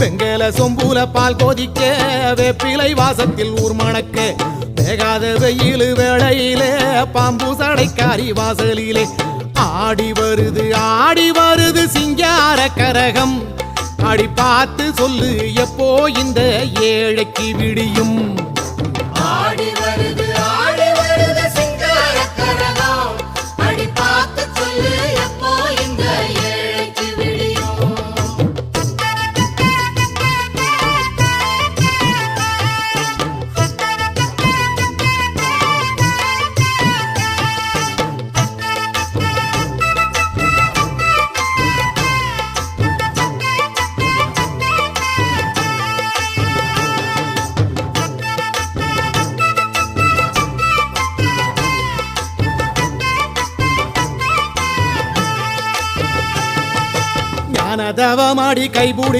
வெங்கல சொம்புல பால் கொதிக்க வேப்பிலை வாசத்தில் ஊர் மணக்க வேகாத வெயில் வேளையிலே பாம்பு சடைக்காரி வாசலிலே ஆடி வருது சிங்கார கரகம் அடி பார்த்து சொல்லு எப்போ இந்த ஏழைக்கு விடியும் ஆடி வருது சிங்கார கரகம் அடி பார்த்து சொல்லு எப்போ இந்த ஏழைக்கு விடியும் ஞானதவமாடி கைபூடி